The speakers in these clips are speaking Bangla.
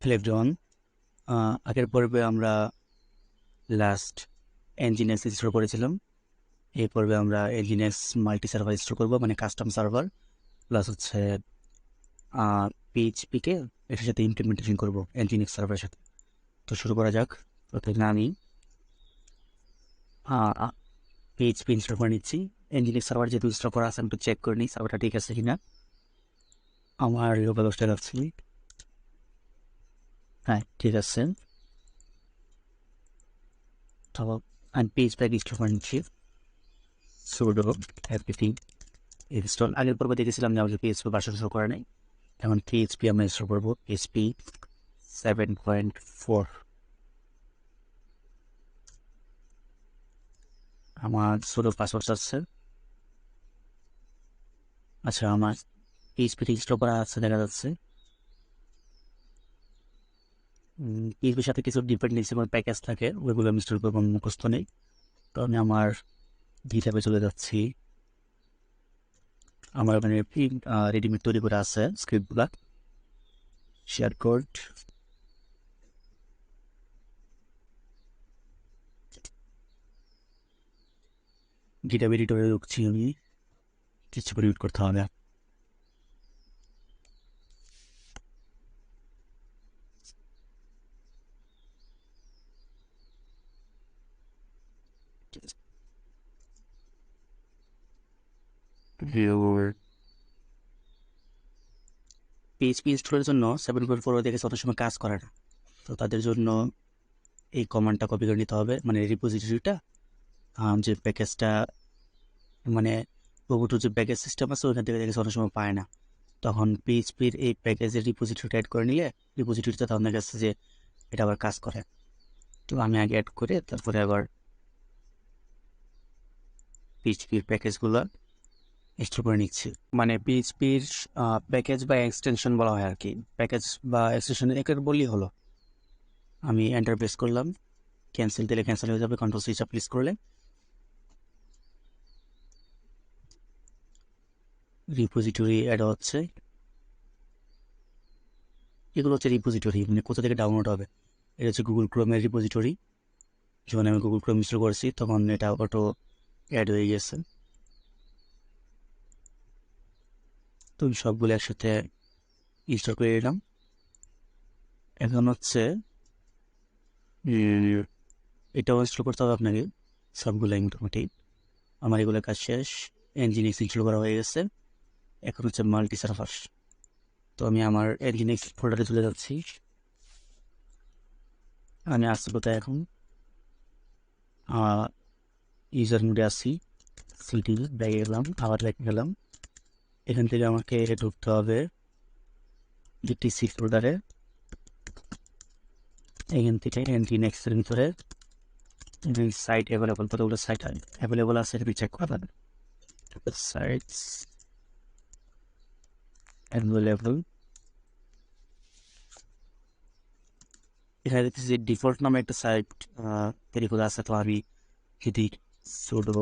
হ্যালো এভরিওয়ান, আগের পর্বে আমরা লাস্ট nginx ইনস্টল করেছিলাম। এই পর্বে আমরা nginx মাল্টি সার্ভার ইনস্টল করবো, মানে কাস্টম সার্ভার প্লাস হচ্ছে পিএইচপিকে এটার সাথে ইমপ্লিমেন্টেশন করবো nginx সার্ভারের সাথে। তো শুরু করা যাক। প্রথমে আমি পিএইচপি ইনস্টল করে নিচ্ছি। nginx সার্ভার যেহেতু ইনস্টল করা আছে, আমি একটু চেক করে নিই সার্ভারটা ঠিক আছে কিনা। আমার লোকাল হোস্টে রাখছি, হ্যাঁ ঠিক আছে। তো আমি পিএইচপি ইনস্টল করে নিচ্ছি। sudo apt install. আগের পর্বে দেখেছিলাম যে আমাদের পিএইচপি ভার্সন ইনস্টল করা নেই, এখন পিএইচপি আমরা ইনস্টল করবো। পিএইচপি 7.4। আমার sudo পাসওয়ার্ড আছে। আচ্ছা, আমার পিএইচপি ইনস্টল করা আছে দেখা যাচ্ছে। পিএইচপির সাথে কিছু ডিপেন্ডেন্সি এবং প্যাকেজ থাকে, ওইগুলো আমি ইনস্টল করবো, মুখস্থ নেই। তো আমি আমার গিটহাবে চলে যাচ্ছি। আমার মানে রেডিমেড তৈরি করে আছে স্ক্রিপ্টগুলা। শেয়ার কোড, গিটহাব এডিটরে ঢুকছি আমি, কিছু করে ইউজ করতে হবে। পিএইচপি ইনস্টলের জন্য 7.4 দেখেছে অত সময় কাজ করে না, তো তাদের জন্য এই কমান্ডটা কপি করে নিতে হবে, মানে রিপোজিটরিটা, যে প্যাকেজটা, মানে উবুন্টু যে প্যাকেজ সিস্টেম আছে ওইখান থেকে দেখেছে অনেক সময় পায় না। তখন পিএইচপির এই প্যাকেজের রিপোজিটরিটা অ্যাড করে নিলে রিপোজিটরিটা তখন দেখা যাচ্ছে যে এটা আবার কাজ করে। তো আমি আগে অ্যাড করে তারপরে আবার পিএইচপির প্যাকেজগুলো ইনস্টল করে নিচ্ছি। মানে পিএইচপির প্যাকেজ বা এক্সটেনশন বলা হয় আর কি, প্যাকেজ বা এক্সটেনশন একের বললেই হলো। আমি এন্টার প্রেস করলাম, ক্যান্সেল দিলে ক্যান্সেল হয়ে যাবে, কন্ট্রোল সুইচ প্রেস করলে রিপোজিটরি অ্যাড হচ্ছে। এগুলো হচ্ছে রিপোজিটরি, মানে কোথা থেকে ডাউনলোড হবে। এটা হচ্ছে গুগল ক্রোমের রিপোজিটরি। যখন আমি গুগল ক্রোম ইনস্টল করছি তখন এটা অটো অ্যাড হয়ে গেছে। তো সবগুলো একসাথে ইনস্টল করে নিলাম। এখন হচ্ছে এটাও ইনস্টল করতে হবে আপনাকে, সবগুলো মোটামুটি। আমার এগুলো কাজ শেষ, nginx ইনস্টল করা হয়ে গেছে। এখন হচ্ছে মাল্টি সার্ভার। তো আমি আমার nginx ফোল্ডারে চলে যাচ্ছি। আমি আসছি কোথায় এখন, ইউজার মোডে আসছি, সিটি ব্যাগে গেলাম, আবার ব্যাগে গেলাম। এখান থেকে আমাকে ঢুকতে হবে টিসি ফোল্ডারে। এখান থেকে nginx এর ভিতরে সাইট অ্যাভেলেবল, কতগুলো সাইট অ্যাভেলেবল আছে এটা চেক করবেন। সাইটস অ্যাভেলেবল, এখানে দেখতেছি যে ডিফল্ট নামে একটা সাইট তৈরি করে আছে। তো আমি যদি sudo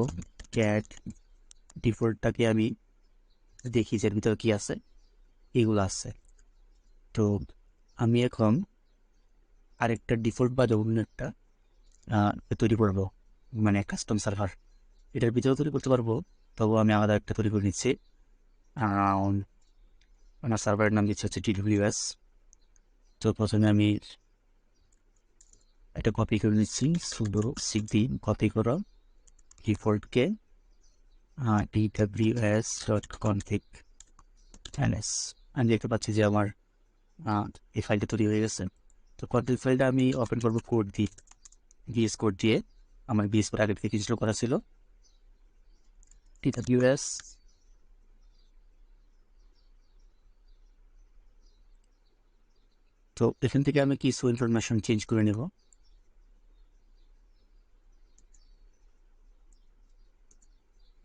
cat ডিফল্টটাকে আমি দেখি যে এর ভিতরে কি আছে, এগুলো আছে। তো আমি এখন আরেকটা ডিফল্ট বা অন্য একটা তৈরি করবো, মানে কাস্টম সার্ভার। এটার ভিতরেও তৈরি করতে পারবো, তবু আমি আলাদা একটা তৈরি করে নিচ্ছি। আমার সার্ভারের নাম দিচ্ছি হচ্ছে tws। তো প্রথমে আমি এটা কপি করে নিচ্ছি, sudo cd কপি করো ডিফল্টকে tws.conf ls। আমি দেখতে পাচ্ছি যে আমার এই ফাইলটা তৈরি হয়ে গেছে। তো কন্টেন্ট ফাইলটা আমি ওপেন করবো কোড দিয়ে, ভিএস কোড দিয়ে। আমার ভিএস কোড আগে থেকে ইনস্টল করা ছিল। tws তো এখান থেকে আমি কিছু ইনফরমেশন চেঞ্জ করে নেব।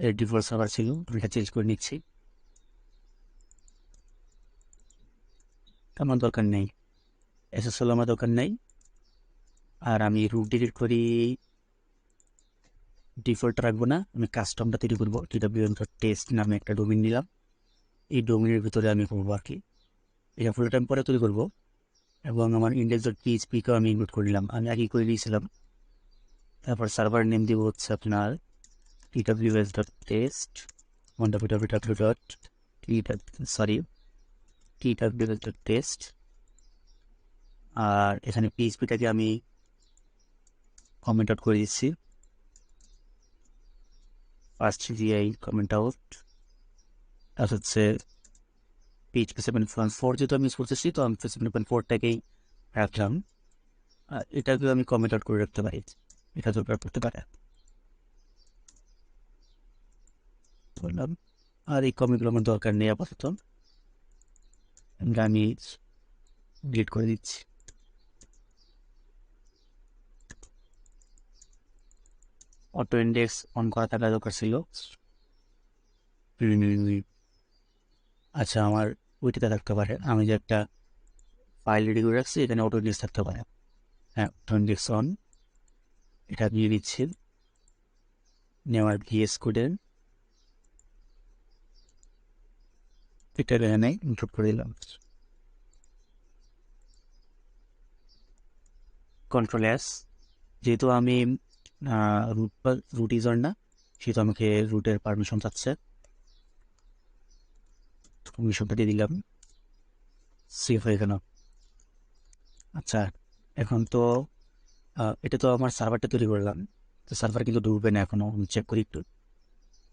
এর ডিফল্ট সার্ভার ছিল, আমি এটা চেঞ্জ করে নিচ্ছি, আমার দরকার নেই। এসএসএল আমার দরকার নেই। আর আমি রুট ডিলিট করি, ডিফল্ট রাখবো না, আমি কাস্টমটা তৈরি করবো। tws.test নামে একটা ডোমেইন নিলাম, এই ডোমেইনের ভিতরে আমি করবো আর কি। এটা ফুল টাইম পরে তৈরি করবো। এবং আমার index.php-কেও আমি ইনক্লুড করে নিলাম, আমি আগেই করে দিয়েছিলাম। তারপর সার্ভার নেম দিব হচ্ছে আপনার tws.test tws.test, আর এখানে পিএইচপিটাকে আমি কমেন্ট আউট করে দিচ্ছি, ফার্স্ট জিআই কমেন্ট আউট। আর হচ্ছে PHP 7.4 যেহেতু আমি ইউজ করতেছি, তো আমি 7.4টাকেই রাখলাম। আর এটাকেও আমি কমেন্ট আউট করে রাখতে পারি, এটা দরকার করতে পারে বললাম। আর এই কমেন্টগুলো আমার দরকার নেই আপাতত, আমি ডিলিট করে দিচ্ছি। অটো ইন্ডেক্স অন করা থাকা দরকার ছিল। আচ্ছা, আমার ওইটাতে থাকতে পারে, আমি যে একটা ফাইল রেডি করে রাখছি এখানে অটো ইন্ডেক্স থাকতে পারে। হ্যাঁ, অটো ইন্ডেক্স অন, এটা দিয়ে দিচ্ছি। নেওয়ার ভিএস কোডের এটা এখানে ইনক্লুড করে দিলাম। ctrl+s, যেহেতু আমি রুট ইউজার না, সেহেতু আমাকে রুটের পারমিশন চাচ্ছে, পারমিশনটা দিয়ে দিলাম, সেভ হয়ে গেল। আচ্ছা, এখন তো এটা তো আমার সার্ভারটা তৈরি করলাম, তো সার্ভার কিন্তু ঢুকবে না এখনো, চেক করি একটু।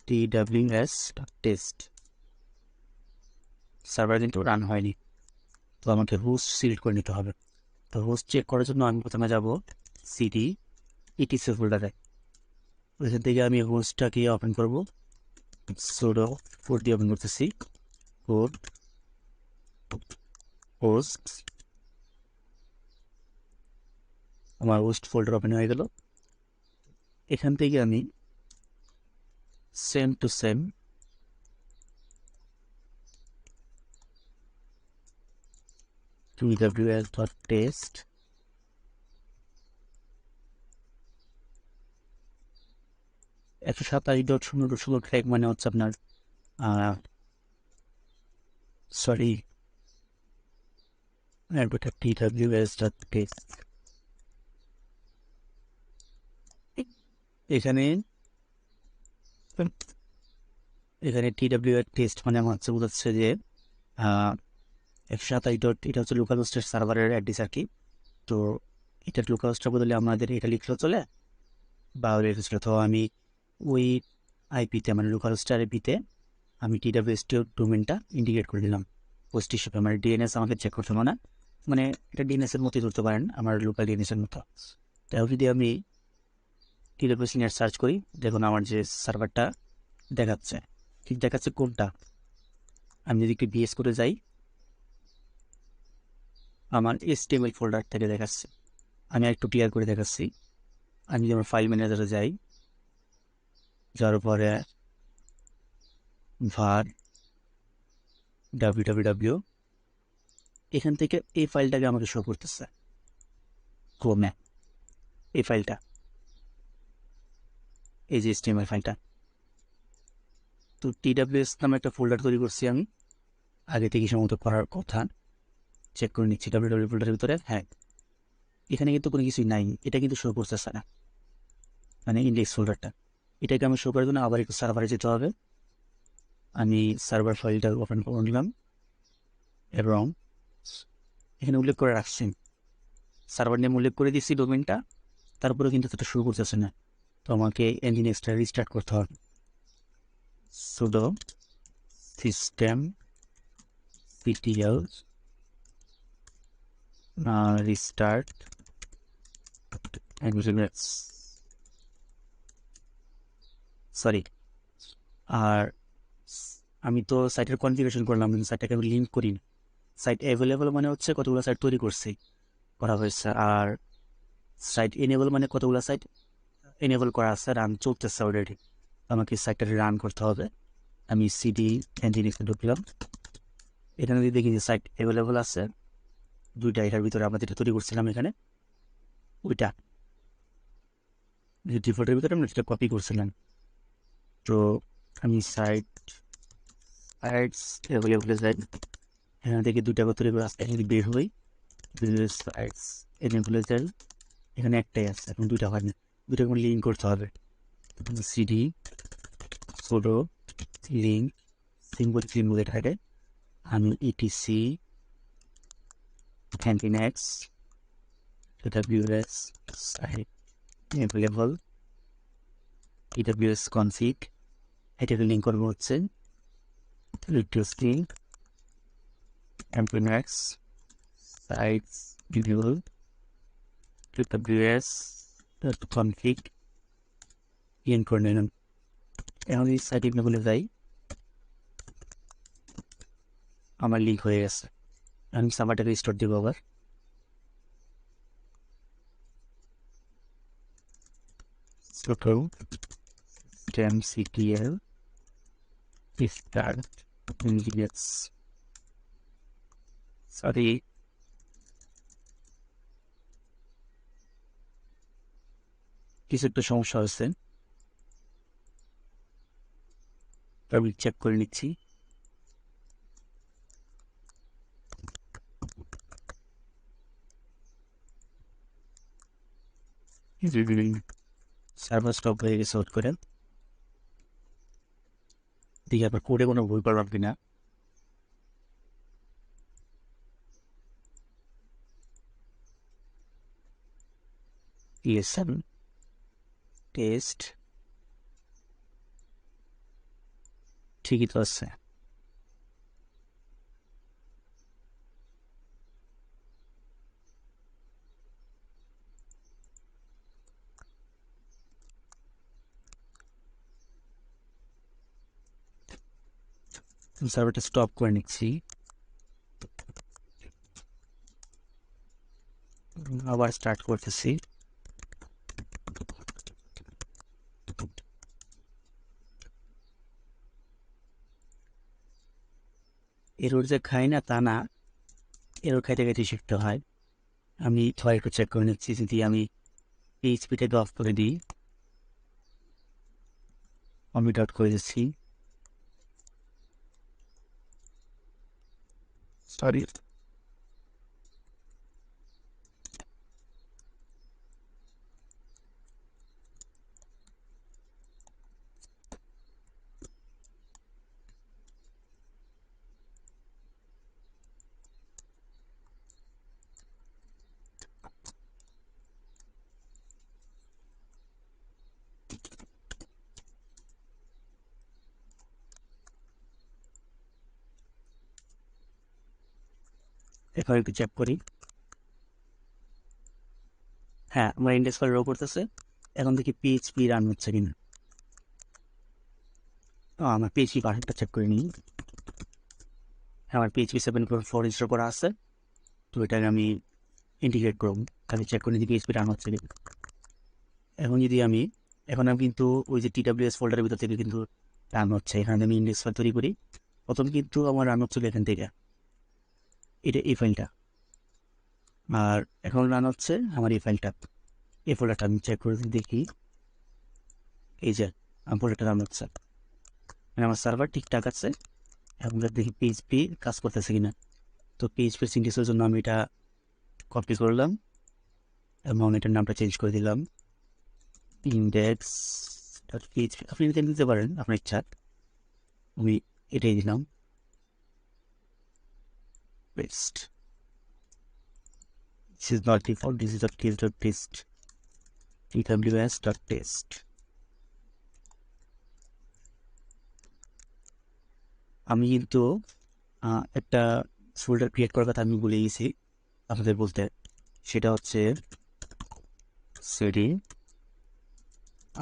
tws.test, সার্ভার কিন্তু রান হয়নি, তো আমাকে হোস্ট সিলেক্ট করে নিতে হবে। তো হোস্ট চেক করার জন্য আমি প্রথমে যাব সিডি etc ফোল্ডারে, ওইখান থেকে আমি হোস্টটাকে ওপেন করব, sudo পোর্ট দিয়ে ওপেন করতেছি, পোর্ট হোস্ট, আমার হোস্ট ফোল্ডার ওপেন হয়ে গেল। এখান থেকে আমি same to same tws.test $127.0.16 track মানে হচ্ছে আপনার সরি tws.test, এখানে tws.test মানে আমার হচ্ছে বোঝাচ্ছে যে 127. এটা হচ্ছে লোকাল হোস্টের সার্ভারের অ্যাড্রেস আর কি। তো এটা লোকাল হোস্টের বদলে আমাদের এটা লিখলেও চলে বা লিখেছিল, তো আমি ওই আইপিতে মানে লোকাল হোস্টের আইপিতে আমি TWS ডোমেনটা ইন্ডিকেট করে দিলাম হোস্ট হিসেবে। মানে ডিএনএস আমাকে চেক করতে হবে না, মানে এটা ডিএনএস এর মতোই ধরতে পারেন, আমার লোকাল ডিএনএস এর মতো। তাই যদি আমি TWS নিয়ে সার্চ করি, দেখুন আমার যে সার্ভারটা দেখাচ্ছে, ঠিক দেখাচ্ছে কোনটা। আমি যদি একটু বিএস করে যাই, আমার HTML ফোল্ডার থেকে দেখাচ্ছে। আমি একটু ক্লিয়ার করে দেখাচ্ছি, আমি যদি আমার ফাইল ম্যানেজারে যাই, যার পরে var www, এখান থেকে এই ফাইলটাকে আমাকে শো করতেছে ক্রোমে, এই ফাইলটা, এই যে HTML ফাইলটা। তো TWS নামে একটা ফোল্ডার তৈরি করছি আমি, আগে থেকে সম্ভবত করার কথা, চেক করে নিচ্ছি www ফোল্ডারের ভিতরে। হ্যাঁ, এখানে কিন্তু কোনো কিছুই নাই, এটা কিন্তু শো করতেছে না, মানে ইন্ডেক্স ফোল্ডারটা। এটাকে আমি শো করার জন্য আবার একটু সার্ভারে যেতে হবে। আমি সার্ভার ফাইলটা ওপেন করে নিলাম এবং এখানে উল্লেখ করে রাখছি, সার্ভার নেম উল্লেখ করে দিচ্ছি ডোমেনটা, তারপরে কিন্তু সেটা শুরু করতেছে না। তো আমাকে nginxটা রিস্টার্ট করতে হবে, sudo systemctl restart সরি। আর আমি তো সাইটের কনফিগারেশন করলাম, কিন্তু সাইটটাকে আমি লিঙ্ক করি না। সাইট অ্যাভেলেবল মানে হচ্ছে কতগুলো সাইট তৈরি করা হয়েছে, আর সাইট এনেবল মানে কতগুলো সাইট এনেবল করা আছে, রান চলতেছে অলরেডি, আমাকে সাইটটা রান করতে হবে। আমি সিডি nginx ঢুকলাম, এখানে যদি দেখি যে সাইট অ্যাভেলেবল আছে দুইটা, এটার ভিতরে আমরা যেটা তৈরি করছিলাম এখানে ওইটা ডিফল্টের ভিতরে আমরা যেটা কপি করছিলাম। তো আমি সাইটস অ্যাভেলেবল যাই, এখান থেকে দুইটা তৈরি করে আসতে যদি বের হই, সাইটস এনেবলের এখানে একটাই আছে, এখন দুইটা হয় না, দুটো লিঙ্ক করতে হবে। সিডি sudo লিঙ্ক সিম্বল থাকে আমি etc nginx tws site available tws.conf এটাকে লিঙ্ক করবো হচ্ছে reducing nginx sites available tws.conf link করে নিলাম। এখন এই সাইট বলে যাই, আমার লিঙ্ক হয়ে গেছে। আমি সার্ভারটাকে রিস্টোর দেবো আবার। ctl start nginx সরি কিছু একটা সমস্যা হচ্ছে, আমি চেক করে নিচ্ছি। সার্ভার স্টপ হয়ে গেছে হট করে, দেখি আবার কোডে কোনো ভুল করলাম কিনা। লিসেন টেস্ট ঠিকই তো আছে। সার্ভারটা স্টপ করে নিচ্ছি, আবার স্টার্ট করতেছি। এরর যে খাই না তা না, এরর খাইতে খাইতে শিখতে হয়। আমি থয় একটু চেক করে নিচ্ছি, যদি আমি পিএইচপিটাকে অফ করে দিই, কমিট আউট করে দিচ্ছি। সরি এখন একটু চেক করি। হ্যাঁ, আমার ইন্ডেক্স ফাইল রো করতেছে। এখন দেখি পিএইচপি রান হচ্ছে কিনা। আমার পিএইচপি পার্টটা চেক করে নিই। আমার পিএইচপি 7.4 ইনস্টল করা আছে, তো এটাকে আমি ইন্টিগ্রেট করব, তাহলে চেক করে নিই পিএইচপি রান হচ্ছে কিনা। এখন আমি কিন্তু ওই যে টিডাব্লিউএস ফোল্ডারের ভিতর থেকে কিন্তু রান হচ্ছে। এখানে আমি ইন্ডেক্স ফাইল তৈরি করি, প্রথম কিন্তু আমার রান হচ্ছিল এখান থেকে, এটা এই ফাইলটা, আর এখন রান হচ্ছে আমার এই ফাইলটা। এই ফোল্ডারটা আমি চেক করে দেখি, এই যে আমার ফোল্ডারটা রান হচ্ছে, মানে আমার সার্ভার ঠিকঠাক আছে। এখন দেখি পিএইচপি কাজ করতেছে কিনা। তো পিএইচপি সিনট্যাক্সের জন্য আমি এটা কপি করলাম এবং এটার নামটা চেঞ্জ করে দিলাম index.php। আপনি এটা দিতে পারেন আপনার ইচ্ছা, আমি এটাই দিলাম paste. This is not default, this is a case.test tws.test। আমি কিন্তু একটা ফোল্ডার ক্রিয়েট করার কথা আমি ভুলে গেছি আপনাদের বলতে, সেটা হচ্ছে সিডি।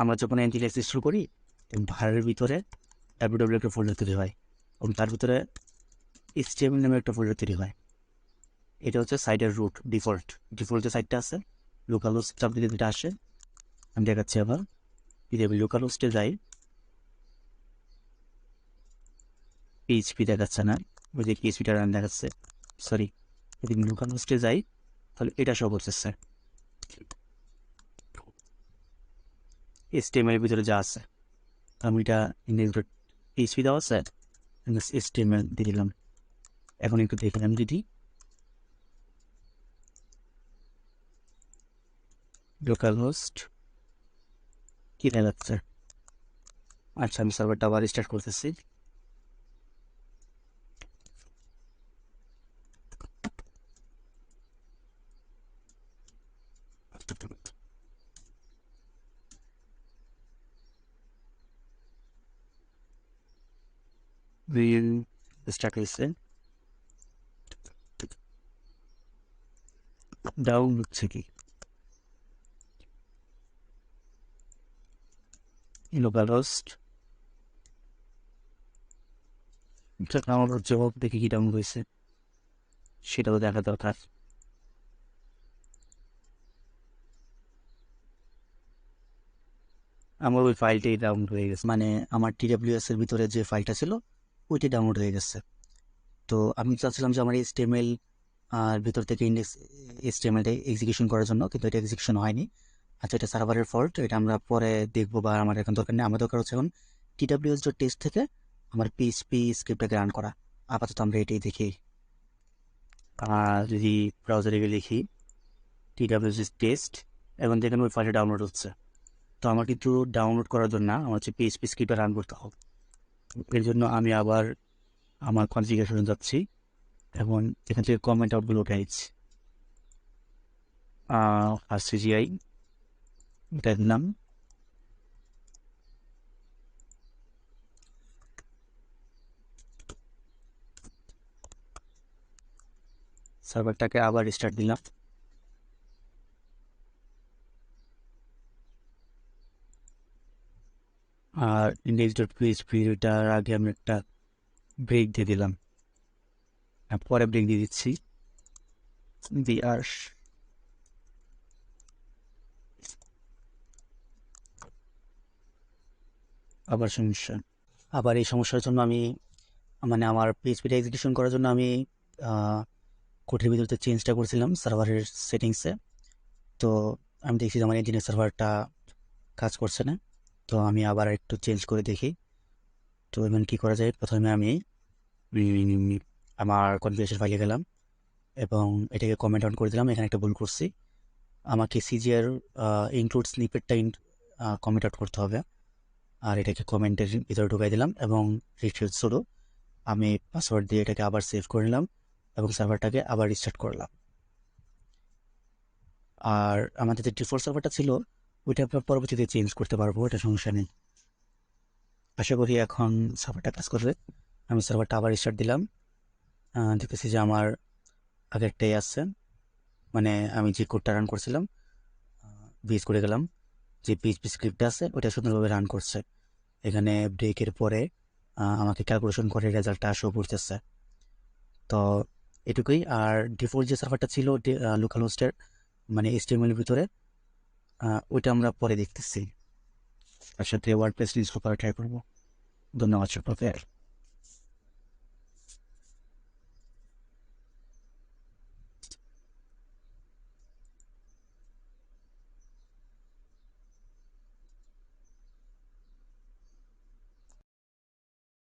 আমরা যখন nginx ইনস্টল করি ভারের ভিতরে www একটা ফোল্ডার তৈরি হয় এবং তার ভিতরে html নামে একটা ফোল্ডার তৈরি হয়। এটা হচ্ছে সাইটের রুট, ডিফল্ট যে সাইটটা আছে লোকাল হোস্ট চাপতে যেটা আসে, আমি দেখাচ্ছি আবার। যদি আমি লোকাল হোস্টে যাই, পিএইচপি দেখাচ্ছে না, ওই যে পিএইচপিটা রান দেখাচ্ছে, সরি। যদি লোকাল হোস্টে যাই তাহলে এটা সব হচ্ছে HTML ভিতরে যা আছে, আমি এটা পিএইচপি দেওয়া আছে, HTML দিয়ে দিলাম। এখন একটু দেখলাম, যদি লোকাল হোস্ট কি দেখাচ্ছে? আচ্ছা, আমি সার্ভারটা আবার স্টার্ট করতেছি। স্টার্ট হয়েছে, ডাউন হচ্ছে কি লোকাল হোস্ট ডাউনলোড হচ্ছে, হোক দেখি কি ডাউনলোড হয়েছে, সেটা তো দেখা দরকার। আমার ওই ফাইলটাই ডাউনলোড হয়ে গেছে, মানে আমার TWS এর ভিতরে যে ফাইলটা ছিল ওইটাই ডাউনলোড হয়ে গেছে। তো আমি চাচ্ছিলাম যে আমার HTML আর ভিতর থেকে ইন্ডেক্স HTMLটা এক্সিকিউশন করার জন্য, কিন্তু এটা এক্সিকিউশন হয়নি। আচ্ছা, এটা সার্ভারের ফল্ট, এটা আমরা পরে দেখবো, বা আমার এখন দরকার নেই। আমার দরকার হচ্ছে এখন tws.test থেকে আমার PHP স্ক্রিপ্টটাকে রান করা। আপাতত আমরা এটাই দেখি। যদি ব্রাউজারে গিয়ে লিখি tws.test, এখন দেখেন ওই ফাইলটা ডাউনলোড হচ্ছে। তো আমার কিন্তু ডাউনলোড করার জন্য আমার হচ্ছে PHP স্ক্রিপ্টটা রান করতে হবে। এর জন্য আমি আবার আমার কনফিগারেশনে যাচ্ছি এবং এখান থেকে কমেন্ট আউটগুলো উঠে নিচ্ছি। CGI এটা দিলাম, সার্ভারটাকে আবার স্টার্ট দিলাম। আর index.php এটার আগে আমি একটা ব্রেক দিয়ে দিলাম, পরে ব্রেক দিয়ে দিচ্ছি। আর আবার সমস্যা, আবার এই সমস্যার জন্য আমি মানে আমার PHPটা এক্সিকিউশন করার জন্য আমি কোডের ভিতরে চেঞ্জটা করছিলাম সার্ভারের সেটিংসে। তো আমি দেখছি যে আমার ইঞ্জিনের সার্ভারটা কাজ করছে না। তো আমি আবার একটু চেঞ্জ করে দেখি। তো এখন কী করা যায়, প্রথমে আমি আমার কনফিগারেশন ফাইলে গেলাম এবং এটাকে কমেন্ট অন করে দিলাম। এখানে একটা ভুল করছি, আমাকে সিজিআর ইনক্লুড স্নিপেটটা কমেন্ট আউট করতে হবে। আর এটাকে কমেন্টের ভিতরে ঢুকাই দিলাম এবং রিফ্রেশ সুডো আমি পাসওয়ার্ড দিয়ে এটাকে আবার সেভ করে নিলাম এবং সার্ভারটাকে আবার রিস্টার্ট করলাম। আর আমাদের যে ডিফল্ট সার্ভারটা ছিল ওইটা আমরা পরবর্তীতে চেঞ্জ করতে পারবো, এটা সমস্যা নেই। আশা করি এখন সার্ভারটা কাজ করবে। আমি সার্ভারটা আবার রিস্টার্ট দিলাম, দেখতেছি যে আমার আগেরটাই আসছে, মানে আমি যে কোডটা রান করছিলাম বেস করে গেলাম, যে PHP স্ক্রিপ্টটা আছে ওটা সুন্দরভাবে রান করছে। এখানে ব্রেকের পরে আমাকে ক্যালকুলেশন করে রেজাল্টটা শো করতেছে। তো এটুকুই। আর ডিফল্ট যে সার্ভারটা ছিল লোকাল হোস্টের মানে HTML এর ভিতরে, ওইটা আমরা পরে দেখতেছি। তার সাথে ওয়ার্ডপ্রেস ইনস্টল করা ট্রাই করবো। ধন্যবাদ সকলকে।